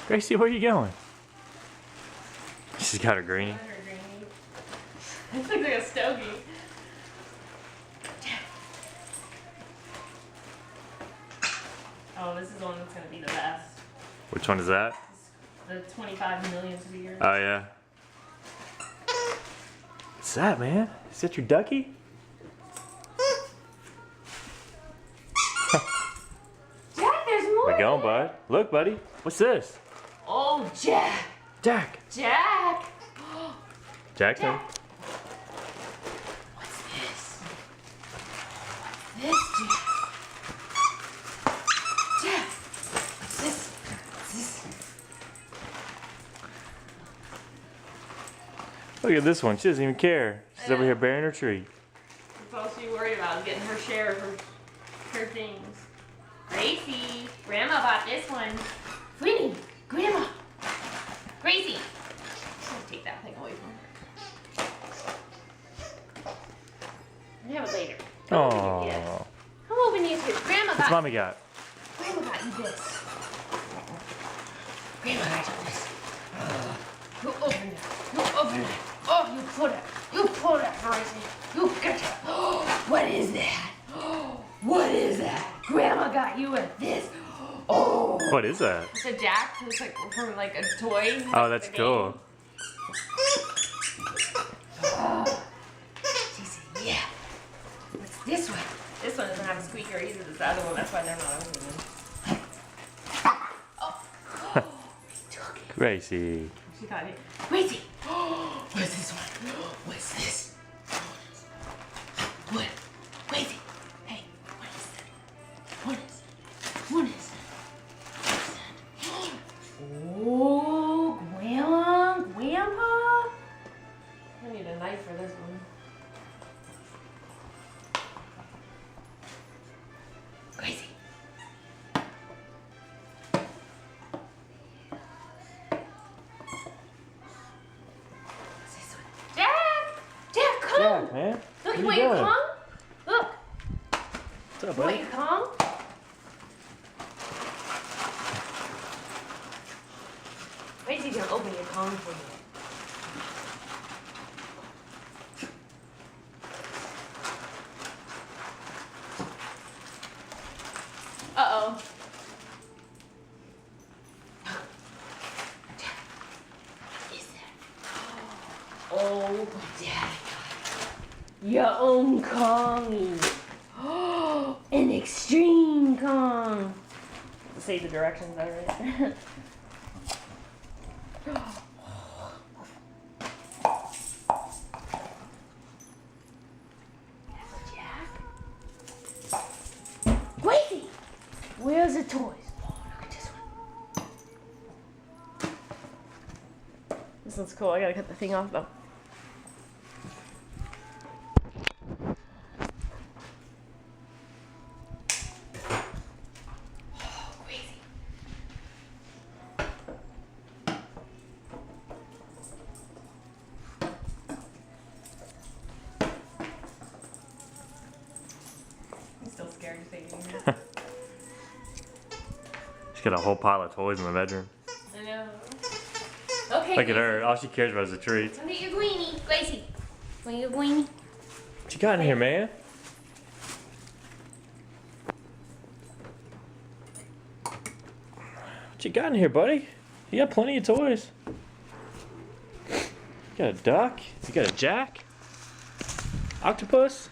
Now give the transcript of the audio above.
Gracie, where are you going? She's got her greenie. This looks like a stogie. Oh, this is the one that's gonna be the best. Which one is that? The 25 millionth of years. Oh yeah. What's that, man? Is that your ducky? Jack, there's more. Where you going, bud? Look, buddy. What's this? Oh, Jack. Jack. Jack. Jackson. Jack. What's this? What's this, Jack? Jack. What's this? What's this? Look at this one. She doesn't even care. She's over here bearing her tree. That's all she worried about, getting her share of her things. Gracie, Grandma bought this one. Winnie, Grandma. Gracie. I'm gonna take that thing away from her. I have it later. Come open your gifts. Aww. Come open these gifts. Grandma What's got. mommy got? Grandma got you this. Grandma got you this. You open it. You open it. Oh, you put it. You put it, Gracie. You get it. What is that? What is that? Grandma got you with this. Oh. What is that? It's a Jack. It's like from like a toy. Oh, that's cool. She said, yeah. What's this one? This one doesn't have a squeaker either. This other one. That's why they're not opening them. Oh. He took it. Gracie. She thought it. Gracie. What's this one? What's this? What? Gracie. Hey, what is that? What is that? What is that? Oh, Grandma, Grandpa. I need a knife for this one. Gracie. What's this one? Jack! Jack, come! Jack, man. Look, What you are want you your doing? Kong? Look, What's up, you want buddy? your Kong? Gracie's gonna open your Kong for you. Uh-oh. What is that? Oh, my dad got your own Kongy. Oh, an extreme Kong. Say the directions, alright? Gracie! Where's the toys? Oh, look at this one. This one's cool. I gotta cut the thing off though. Oh, Gracie. I'm still scared to say anything. She's got a whole pile of toys in the bedroom. I know. Okay. Look at her. All she cares about is the treats. Come get your greenie, Gracie. Want your greenie? What you got in here, man? What you got in here, buddy? You got plenty of toys. You got a duck? You got a jack? Octopus?